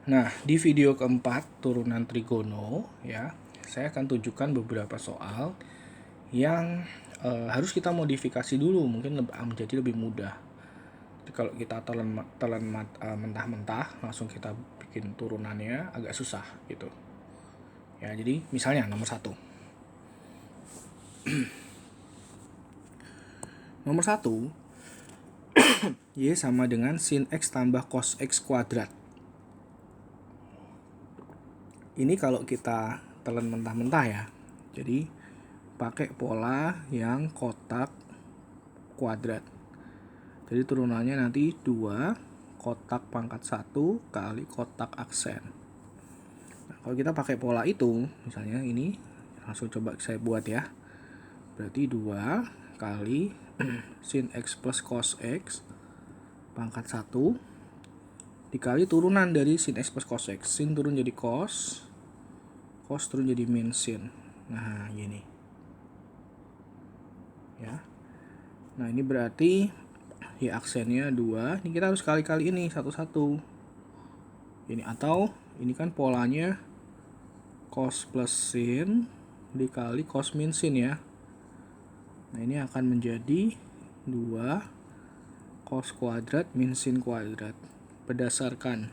Nah, di video keempat turunan trigono ya, saya akan tunjukkan beberapa soal yang harus kita modifikasi dulu, mungkin menjadi lebih mudah. Jadi kalau kita telan mentah-mentah langsung kita bikin turunannya agak susah gitu. Ya, jadi misalnya nomor 1. Nomor 1, Y sama dengan sin X tambah cos X kuadrat. Ini kalau kita telan mentah-mentah ya. Jadi pakai pola yang kotak kuadrat. Jadi turunannya nanti 2 kotak pangkat 1 kali kotak aksen. Nah, kalau kita pakai pola itu, misalnya ini langsung coba saya buat ya. Berarti 2 kali sin X plus cos X pangkat 1 dikali turunan dari sin X plus cos X. Sin turun jadi cos turun jadi min sin. Nah, gini. Ya. Nah, ini berarti ya aksennya 2. Ini kita harus kali-kali ini satu-satu. Ini atau ini kan polanya cos plus sin dikali cos min sin ya. Nah, ini akan menjadi 2 cos kuadrat min sin kuadrat. Berdasarkan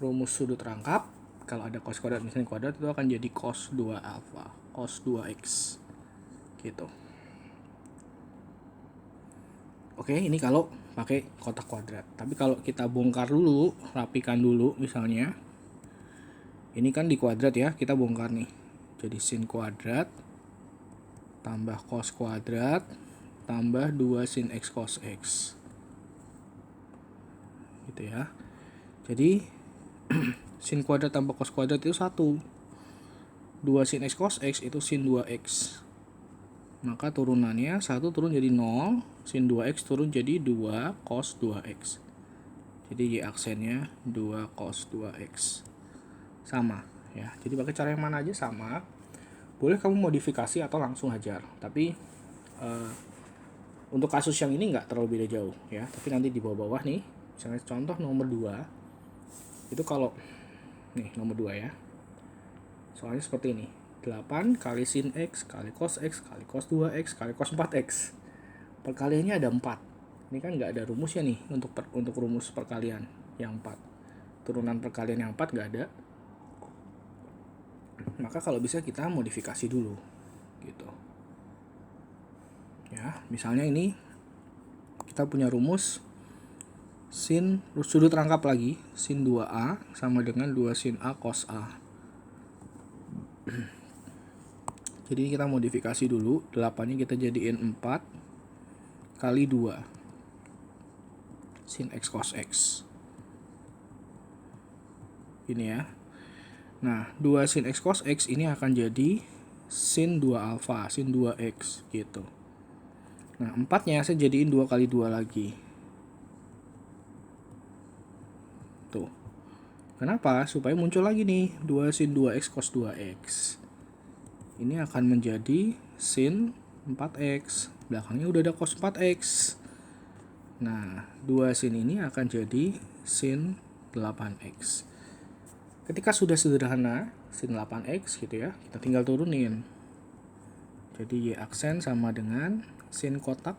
rumus sudut rangkap, kalau ada cos kuadrat min sin kuadrat itu akan jadi cos 2 alfa, cos 2x. Gitu. Oke, ini kalau pakai kotak kuadrat. Tapi kalau kita bongkar dulu, rapikan dulu misalnya. Ini kan di kuadrat ya, kita bongkar nih. Jadi sin kuadrat tambah cos kuadrat tambah 2 sin X cos X. Gitu ya. Jadi sin kuadrat tambah cos kuadrat itu 1. 2 sin X cos X itu sin 2X. Maka turunannya 1 turun jadi 0, sin 2X turun jadi 2 cos 2X. Jadi Y aksennya 2 cos 2X. Sama ya. Jadi pakai cara yang mana aja sama. Boleh kamu modifikasi atau langsung hajar. Tapi untuk kasus yang ini nggak terlalu beda jauh ya. Tapi nanti di bawah-bawah nih, misalnya contoh nomor 2. Itu kalau nih nomor 2 ya. Soalnya seperti ini. 8 kali sin X kali cos X kali cos 2X kali cos 4X. Perkaliannya ada 4. Ini kan nggak ada rumusnya nih untuk rumus perkalian yang 4. Turunan perkalian yang 4 nggak ada. Maka kalau bisa kita modifikasi dulu gitu. Ya, misalnya ini kita punya rumus sin sudut rangkap lagi, sin 2A sama dengan 2 sin A cos A. Jadi kita modifikasi dulu, 8-nya kita jadiin 4 kali 2 sin X cos X. Ini ya. Nah, 2 sin X cos X ini akan jadi sin 2 alfa, sin 2X gitu. Nah, 4-nya saya jadiin 2 kali 2 lagi. Tuh. Kenapa? Supaya muncul lagi nih 2 sin 2X cos 2X. Ini akan menjadi sin 4X. Belakangnya udah ada cos 4X. Nah, 2 sin ini akan jadi sin 8X. Ketika sudah sederhana, sin 8X gitu ya, kita tinggal turunin. Jadi Y aksen sama dengan sin kotak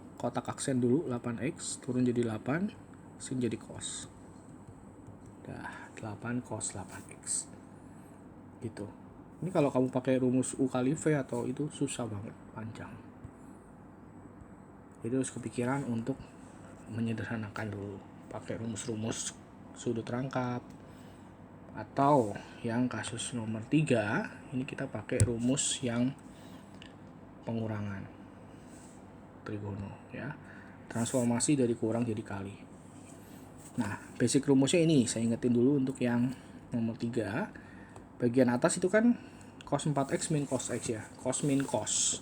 aksen dulu 8X, turun jadi 8, sin jadi cos. Dah, 8 cos 8X. Gitu. Ini kalau kamu pakai rumus U kali V atau itu susah banget, panjang. Jadi harus kepikiran untuk menyederhanakan dulu, pakai rumus-rumus sudut rangkap. Atau yang kasus nomor 3, ini kita pakai rumus yang pengurangan trigono ya. Transformasi dari kurang jadi kali. Nah, basic rumusnya ini saya ingetin dulu untuk yang nomor 3. Bagian atas itu kan cos 4X min cos X ya, cos min cos.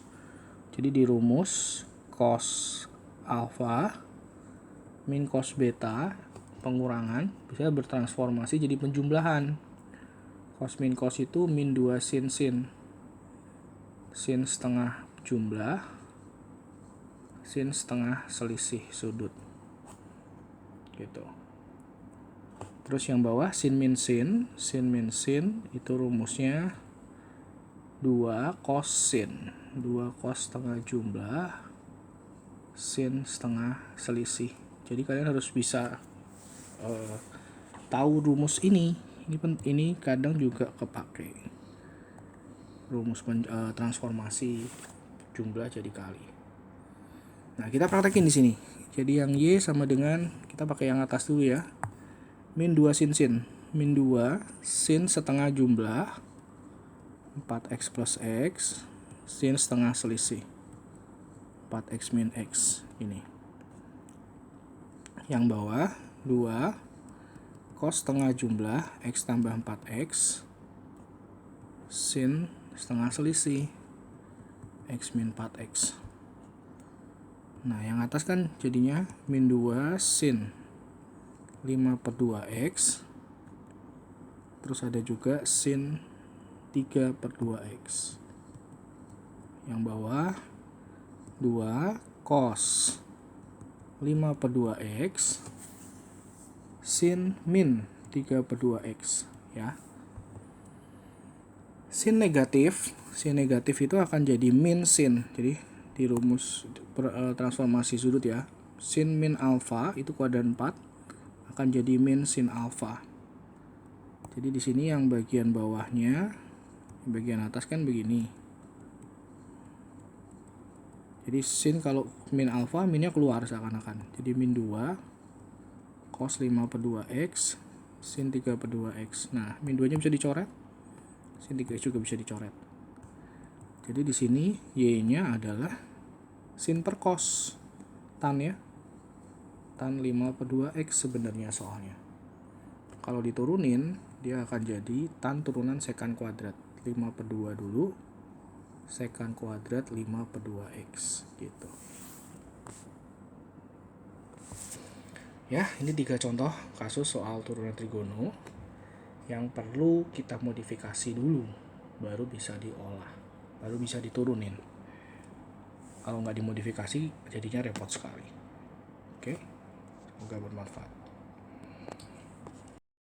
Jadi di rumus cos alpha min cos beta pengurangan bisa bertransformasi jadi penjumlahan. Cos min cos itu min 2 sin sin. Sin setengah jumlah, sin setengah selisih sudut. Gitu. Terus yang bawah sin min sin itu rumusnya 2 cos sin. 2 cos setengah jumlah sin setengah selisih. Jadi kalian harus bisa tahu rumus ini. Ini kadang juga kepake. Rumus transformasi jumlah jadi kali. Nah, kita praktekin di sini. Jadi yang Y sama dengan, kita pakai yang atas dulu ya. Min 2 sin sin. Min 2 sin setengah jumlah 4x plus x sin setengah selisih 4x min x ini. Yang bawah 2 cos setengah jumlah x tambah 4x sin setengah selisih x min 4x. Nah, yang atas kan jadinya min 2 sin 5/2x, terus ada juga sin 3/2x. Yang bawah 2 cos 5/2x sin min 3/2x ya. Sin negatif itu akan jadi min sin. Jadi di rumus transformasi sudut ya, sin min alfa itu kuadran 4 akan jadi min sin alfa. Jadi di sini yang bagian bawahnya, bagian atas kan begini. Jadi sin kalau min alfa, minnya keluar seakan-akan. Jadi min 2 cos 5/2x sin 3/2x. Nah, min 2-nya bisa dicoret. Sin 3x juga bisa dicoret. Jadi di sini y-nya adalah sin per cos, tan ya. Tan 5/2x sebenarnya soalnya. Kalau diturunin, dia akan jadi tan turunan sekant kuadrat. 5/2 dulu, sekant kuadrat 5/2x gitu. Ya, ini 3 contoh kasus soal turunan trigono yang perlu kita modifikasi dulu, baru bisa diolah, baru bisa diturunin. Kalau nggak dimodifikasi, jadinya repot sekali. Oke, semoga bermanfaat.